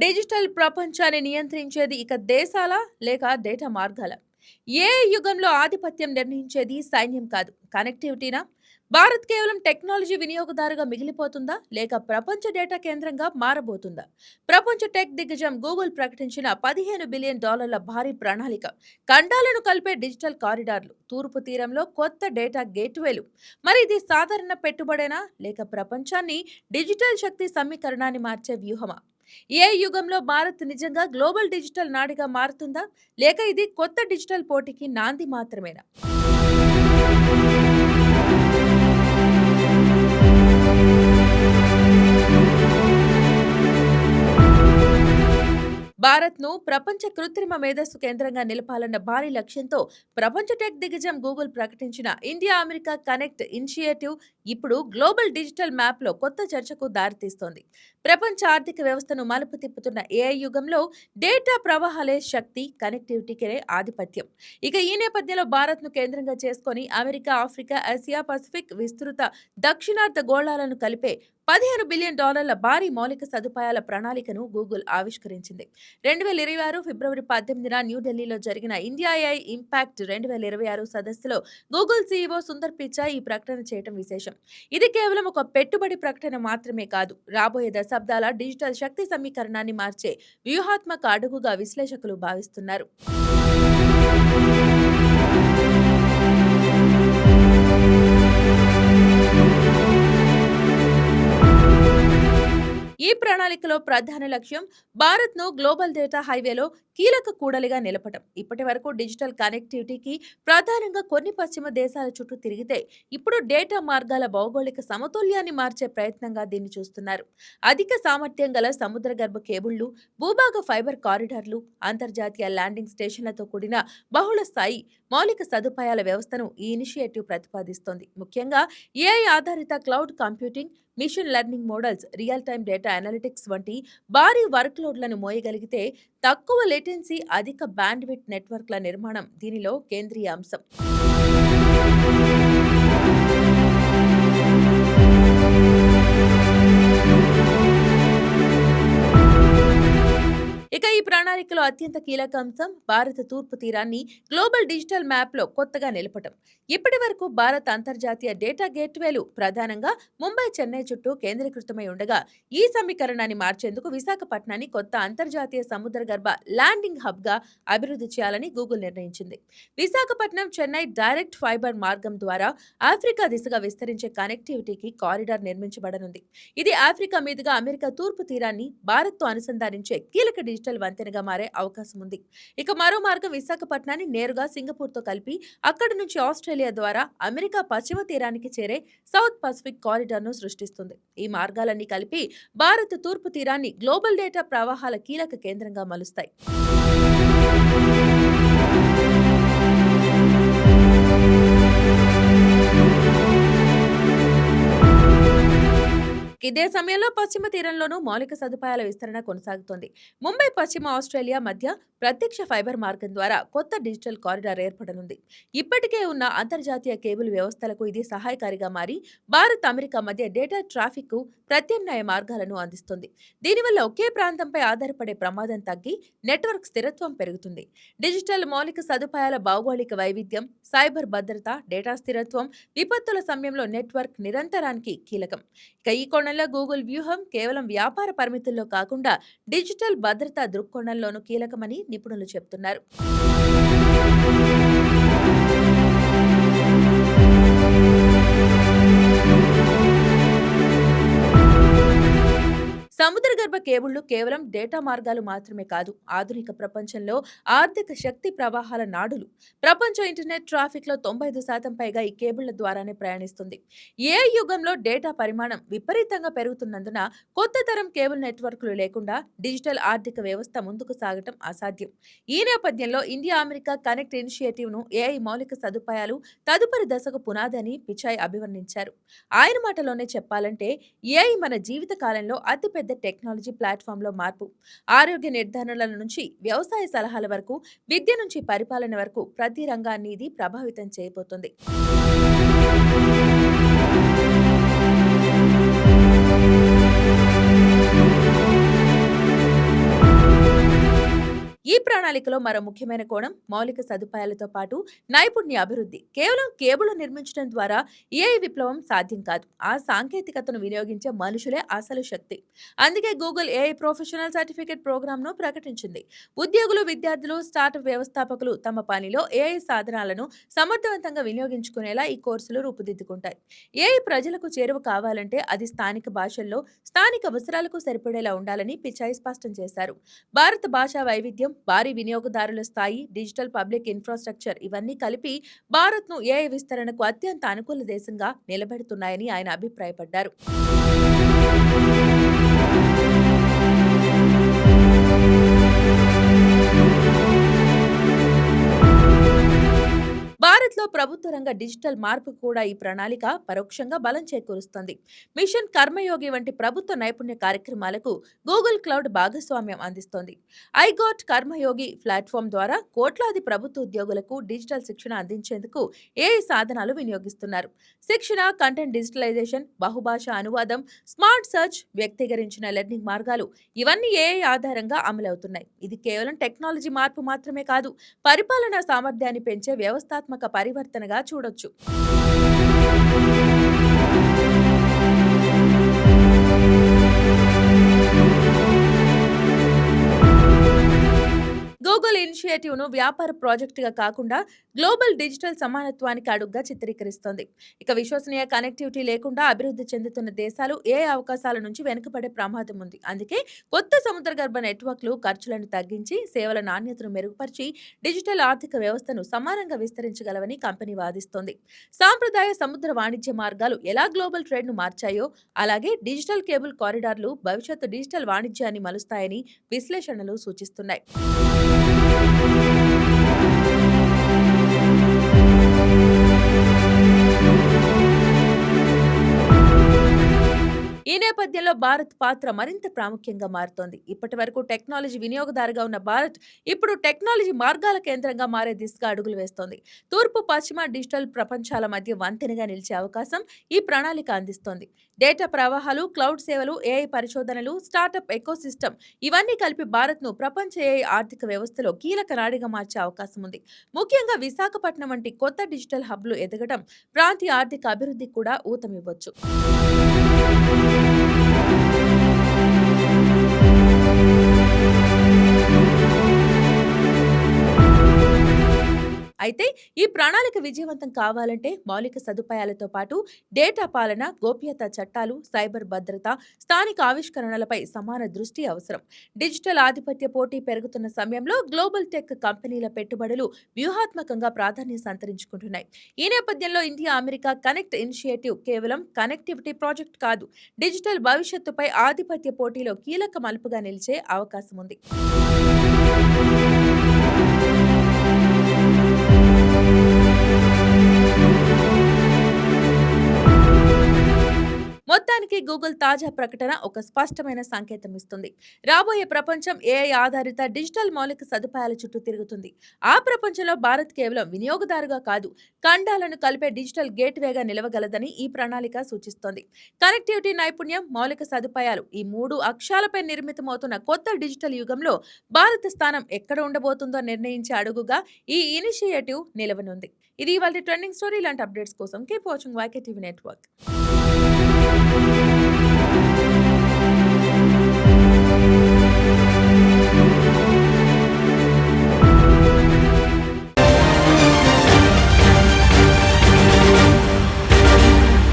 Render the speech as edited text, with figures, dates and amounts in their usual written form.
Digital ప్రపంచాన్ని నియంత్రించేది ఇక దేశాలా లేక డేటా మార్గాలా? ఏ యుగంలో ఆధిపత్యం నిర్ణయించేది సైన్యం కాదు, కనెక్టివిటీనా? భారత్ కేవలం టెక్నాలజీ వినియోగదారుగా మిగిలిపోతుందా లేక ప్రపంచ డేటా కేంద్రంగా మారబోతుందా? ప్రపంచ టెక్ దిగ్గజం గూగుల్ ప్రకటించిన $15 బిలియన్ భారీ ప్రణాళిక, ఖండాలను కలిపే డిజిటల్ కారిడార్లు, తూర్పు తీరంలో కొత్త డేటా గేట్వేలు. మరి ఇది సాధారణ పెట్టుబడేనా లేక ప్రపంచాన్ని డిజిటల్ శక్తి సమీకరణాన్ని మార్చే వ్యూహమా? ఏ యుగంలో భారత్ నిజంగా గ్లోబల్ డిజిటల్ నాడిగా మారుతుందా లేక ఇది కొత్త డిజిటల్ పోటీకి నాంది మాత్రమేనా? భారత్ను ప్రపంచ కృత్రిమ మేధస్సు కేంద్రంగా నిలపాలన్న భారీ లక్ష్యంతో ప్రపంచ టెక్ దిగ్గజం గూగుల్ ప్రకటించిన ఇండియా అమెరికా కనెక్ట్ ఇనిషియేటివ్ ఇప్పుడు గ్లోబల్ డిజిటల్ మ్యాప్లో కొత్త చర్చకు దారితీస్తోంది. ప్రపంచ ఆర్థిక వ్యవస్థను మలుపు తిప్పుతున్న ఏఐ యుగంలో డేటా ప్రవాహాలే శక్తి, కనెక్టివిటీకే ఆధిపత్యం. ఇక ఈ నేపథ్యంలో భారత్ను కేంద్రంగా చేసుకొని అమెరికా, ఆఫ్రికా, ఆసియా, పసిఫిక్ విస్తృత దక్షిణార్ధ గోళాలను కలిపే $15 బిలియన్ భారీ మౌలిక సదుపాయాల ప్రణాళికను గూగుల్ ఆవిష్కరించింది. 2026 ఫిబ్రవరి 18న న్యూఢిల్లీలో జరిగిన ఇండియా ఏఐ ఇంపాక్ట్ 2026 సదస్సులో గూగుల్ సీఈఓ సుందర్ పిచాయ్ ఈ ప్రకటన చేయడం విశేషం. ఇది కేవలం ఒక పెట్టుబడి ప్రకటన మాత్రమే కాదు, రాబోయే దశాబ్దాల డిజిటల్ శక్తి సమీకరణాన్ని మార్చే వ్యూహాత్మక అడుగుగా విశ్లేషకులు భావిస్తున్నారు. ఈ ప్రణాళికలో ప్రధాన లక్ష్యం భారత్ను గ్లోబల్ డేటా హైవేలో కీలక కూడలిగా నిలపటం. ఇప్పటి వరకు డిజిటల్ కనెక్టివిటీకి ప్రధానంగా కొన్ని పశ్చిమ దేశాల చుట్టూ తిరిగితే ఇప్పుడు డేటా మార్గాల భౌగోళిక సమతుల్యాన్ని మార్చే ప్రయత్నంగా దీన్ని చూస్తున్నారు. అధిక సామర్థ్యం గల సముద్ర గర్భ కేబుళ్లు, భూభాగ ఫైబర్ కారిడార్లు, అంతర్జాతీయ ల్యాండింగ్ స్టేషన్లతో కూడిన బహుళ స్థాయి మౌలిక సదుపాయాల వ్యవస్థను ఈ ఇనిషియేటివ్ ప్రతిపాదిస్తోంది. ముఖ్యంగా ఏఐ ఆధారిత cloud computing, machine learning models, real time data analytics వంటి భారీ వర్క్లోడ్లను మోయగలిగితే తక్కువ లేటెన్సీ, అధిక బ్యాండ్విడ్త్ నెట్వర్క్ల నిర్మాణం దీనిలో కేంద్రీయ అంశం. ఇక ఈ ప్రణాళికలో అత్యంత కీలక అంశం భారత తూర్పు తీరాన్ని గ్లోబల్ డిజిటల్ మ్యాప్లో కొత్తగా నిలపటం. ఇప్పటి వరకు భారత్ అంతర్జాతీయ డేటా గేట్వేలు ప్రధానంగా ముంబై, చెన్నై చుట్టూ కేంద్రీకృతమై ఉండగా ఈ సమీకరణాన్ని మార్చేందుకు విశాఖపట్నాన్ని కొత్త అంతర్జాతీయ సముద్ర గర్భ ల్యాండింగ్ హబ్గా అభివృద్ధి చేయాలని గూగుల్ నిర్ణయించింది. విశాఖపట్నం చెన్నై డైరెక్ట్ ఫైబర్ మార్గం ద్వారా ఆఫ్రికా దిశగా విస్తరించే కనెక్టివిటీకి కారిడార్ నిర్మించబడనుంది. ఇది ఆఫ్రికా మీదుగా అమెరికా తూర్పు తీరాన్ని భారత్తో అనుసంధానించే కీలక డిజిటల్ వంతెనగా మారే అవకాశం ఉంది. ఇక మరో మార్గం విశాఖపట్నాన్ని నేరుగా సింగపూర్తో కలిపి అక్కడి నుంచి ఆస్ట్రేలియా ద్వారా అమెరికా పశ్చిమ తీరానికి చేరే సౌత్ పసిఫిక్ కారిడార్ను సృష్టిస్తుంది. ఈ మార్గాలన్నీ కలిపి భారత్ తూర్పు తీరాన్ని గ్లోబల్ డేటా ప్రవాహాల కీలక కేంద్రంగా మలుస్తాయి. ఇదే సమయంలో పశ్చిమ తీరంలోనూ మౌలిక సదుపాయాల విస్తరణ కొనసాగుతోంది. ముంబై, పశ్చిమ ఆస్ట్రేలియా మధ్య ప్రత్యక్ష ఫైబర్ మార్గం ద్వారా కొత్త డిజిటల్ కారిడార్ ఏర్పడనుంది. ఇప్పటికే ఉన్న అంతర్జాతీయ కేబుల్ వ్యవస్థలకు ఇది సహాయకారిగా మారి భారత్, అమెరికా మధ్య డేటా ట్రాఫిక్ కు ప్రత్యామ్నాయ మార్గాలను అందిస్తుంది. దీనివల్ల ఒకే ప్రాంతంపై ఆధారపడే ప్రమాదం తగ్గి నెట్వర్క్ స్థిరత్వం పెరుగుతుంది. డిజిటల్ మౌలిక సదుపాయాల భౌగోళిక వైవిధ్యం, సైబర్ భద్రత, డేటా స్థిరత్వం విపత్తుల సమయంలో నెట్వర్క్ నిరంతరానికి కీలకం. ఇక ఈ కోణంలో గూగుల్ వ్యూహం కేవలం వ్యాపార పరిమితుల్లో కాకుండా డిజిటల్ భద్రతా దృక్కోణంలోనూ కీలకమని నిపుణులు చెబుతున్నారు. సముద్ర గర్భ కేబుళ్లు కేవలం డేటా మార్గాలు మాత్రమే కాదు, ఆధునిక ప్రపంచంలో ఆర్థిక శక్తి ప్రవాహాల నాడులు. ప్రపంచ ఇంటర్నెట్ ట్రాఫిక్ లో 95% పైగా ఈ కేబుళ్ల ద్వారానే ప్రయాణిస్తుంది. ఏ యుగంలో డేటా పరిమాణం విపరీతంగా పెరుగుతున్నందున కొత్త తరం కేబుల్ నెట్వర్క్లు లేకుండా డిజిటల్ ఆర్థిక వ్యవస్థ ముందుకు సాగటం అసాధ్యం. ఈ నేపథ్యంలో ఇండియా అమెరికా కనెక్ట్ ఇనిషియేటివ్ ను ఏఐ మౌలిక సదుపాయాలు తదుపరి దశకు పునాదని పిచాయ్ అభివర్ణించారు. ఆయన మాటలోనే చెప్పాలంటే ఏఐ మన జీవిత కాలంలో అతిపెద్ద టెక్నాలజీ ప్లాట్ఫామ్ లో మార్పు. ఆరోగ్య నిర్ధారణల నుంచి వ్యవసాయ సలహాల వరకు, విద్య నుంచి పరిపాలన వరకు ప్రతి రంగాన్ని ఇది ప్రభావితం చేయబోతోంది. ఈ ప్రణాళికలో మరో ముఖ్యమైన కోణం మౌలిక సదుపాయాలతో పాటు నైపుణ్య అభివృద్ధి. కేవలం కేబుల్ నిర్మించడం ద్వారా ఏఐ విప్లవం సాధ్యం కాదు. ఆ సాంకేతికతను వినియోగించే మనుషులే అసలు శక్తి. అందుకే గూగుల్ ఏఐ ప్రొఫెషనల్ సర్టిఫికేట్ ప్రోగ్రామ్ను ప్రకటించింది. ఉద్యోగులు, విద్యార్థులు, స్టార్టప్ వ్యవస్థాపకులు తమ పనిలో ఏఐ సాధనాలను సమర్థవంతంగా వినియోగించుకునేలా ఈ కోర్సులు రూపుదిద్దుకుంటాయి. ఏఐ ప్రజలకు చేరువ కావాలంటే అది స్థానిక భాషల్లో స్థానిక అవసరాలకు సరిపడేలా ఉండాలని పిచాయ్ స్పష్టం చేశారు. భారత భాషా వైవిధ్యం, భారీ వినియోగదారుల స్థాయి, డిజిటల్ పబ్లిక్ ఇన్ఫ్రాస్ట్రక్చర్ ఇవన్నీ కలిపి భారత్ను ఏఐ విస్తరణకు అత్యంత అనుకూల దేశంగా నిలబెడుతున్నాయని ఆయన అభిప్రాయపడ్డారు. భారత్లో ప్రభుత్వ రంగ డిజిటల్ మార్పు కూడా ఈ ప్రణాళిక పరోక్షంగా బలం చేకూరుస్తోంది. మిషన్ కర్మయోగి వంటి ప్రభుత్వ నైపుణ్య కార్యక్రమాలకు గూగుల్ క్లౌడ్ భాగస్వామ్యం అందిస్తోంది. ఐగాట్ కర్మయోగి ప్లాట్ఫామ్ ద్వారా కోట్లాది ప్రభుత్వ ఉద్యోగులకు డిజిటల్ శిక్షణ అందించేందుకు ఏఐ సాధనాలు వినియోగిస్తున్నారు. శిక్షణ, కంటెంట్ డిజిటలైజేషన్, బహుభాషా అనువాదం, స్మార్ట్ సెర్చ్, వ్యక్తీకరించిన లెర్నింగ్ మార్గాలు ఇవన్నీ ఏఐ ఆధారంగా అమలవుతున్నాయి. ఇది కేవలం టెక్నాలజీ మార్పు మాత్రమే కాదు, పరిపాలనా సామర్థ్యాన్ని పెంచే వ్యవస్థాత్మక పరివర్తనగా చూడొచ్చు. గూగుల్ ఇనిషియేటివ్ ను వ్యాపార ప్రాజెక్టుగా కాకుండా గ్లోబల్ డిజిటల్ సమానత్వానికి అడుగ్గా చిత్రీకరిస్తోంది. ఇక విశ్వసనీయ కనెక్టివిటీ లేకుండా అభివృద్ధి చెందుతున్న దేశాలు ఏ అవకాశాల నుంచి వెనుకబడే ప్రమాదం ఉంది. అందుకే కొత్త సముద్రగర్భ నెట్వర్క్లు ఖర్చులను తగ్గించి సేవల నాణ్యతను మెరుగుపరిచి డిజిటల్ ఆర్థిక వ్యవస్థను సమానంగా విస్తరించగలవని కంపెనీ వాదిస్తోంది. సాంప్రదాయ సముద్ర వాణిజ్య మార్గాలు ఎలా గ్లోబల్ ట్రేడ్ ను మార్చాయో అలాగే డిజిటల్ కేబుల్ కారిడార్లు భవిష్యత్తు డిజిటల్ వాణిజ్యాన్ని మలుస్తాయని విశ్లేషణలు సూచిస్తున్నాయి. ఈ నేపథ్యంలో భారత్ పాత్ర మరింత ప్రాముఖ్యంగా మారుతోంది. ఇప్పటి వరకు టెక్నాలజీ వినియోగదారుగా ఉన్న భారత్ ఇప్పుడు టెక్నాలజీ మార్గాల కేంద్రంగా మారే దిశగా అడుగులు వేస్తోంది. తూర్పు, పశ్చిమ డిజిటల్ ప్రపంచాల మధ్య వంతెనగా నిలిచే అవకాశం ఈ ప్రణాళిక అందిస్తోంది. డేటా ప్రవాహాలు, క్లౌడ్ సేవలు, ఏఐ పరిశోధనలు, స్టార్టప్ ఎకోసిస్టమ్ ఇవన్నీ కలిపి భారత్ను ప్రపంచ ఏఐ ఆర్థిక వ్యవస్థలో కీలక నాడిగా మార్చే అవకాశం ఉంది. ముఖ్యంగా విశాఖపట్నం వంటి కొత్త డిజిటల్ హబ్లు ఎదగడం ప్రాంతీయ ఆర్థిక అభివృద్ధికి కూడా ఊతమివ్వచ్చు. అయితే ఈ ప్రణాళిక విజయవంతం కావాలంటే మౌలిక సదుపాయాలతో పాటు డేటా పాలన, గోప్యతా చట్టాలు, సైబర్ భద్రత, స్థానిక ఆవిష్కరణలపై సమాన దృష్టి అవసరం. డిజిటల్ ఆధిపత్య పోటీ పెరుగుతున్న సమయంలో గ్లోబల్ టెక్ కంపెనీల పెట్టుబడులు వ్యూహాత్మకంగా ప్రాధాన్యం సంతరించుకుంటున్నాయి. ఈ నేపథ్యంలో ఇండియా అమెరికా కనెక్ట్ ఇనిషియేటివ్ కేవలం కనెక్టివిటీ ప్రాజెక్ట్ కాదు, డిజిటల్ భవిష్యత్తుపై ఆధిపత్య పోటీలో కీలక మలుపుగా నిలిచే అవకాశం ఉంది. మొత్తానికి గూగుల్ తాజా ప్రకటన ఒక స్పష్టమైన సంకేతం ఇస్తుంది. రాబోయే ప్రపంచం ఏఐ ఆధారిత డిజిటల్ మౌలిక సదుపాయాల చుట్టూ తిరుగుతుంది. ఆ ప్రపంచంలో భారత్ కేవలం వినియోగదారుగా కాదు, ఖండాలను కలిపే డిజిటల్ గేట్వేగా నిలవగలదని ఈ ప్రణాళిక సూచిస్తోంది. కనెక్టివిటీ, నైపుణ్యం, మౌలిక సదుపాయాలు ఈ మూడు అక్షాలపై నిర్మితమవుతున్న కొత్త డిజిటల్ యుగంలో భారత స్థానం ఎక్కడ ఉండబోతుందో నిర్ణయించే అడుగుగా ఈ ఇనిషియేటివ్ నిలవనుంది. ఇది ఇవాళ ట్రెండింగ్ స్టోరీ. ఇలాంటి అప్డేట్స్ కోసం keep watching YK TV network.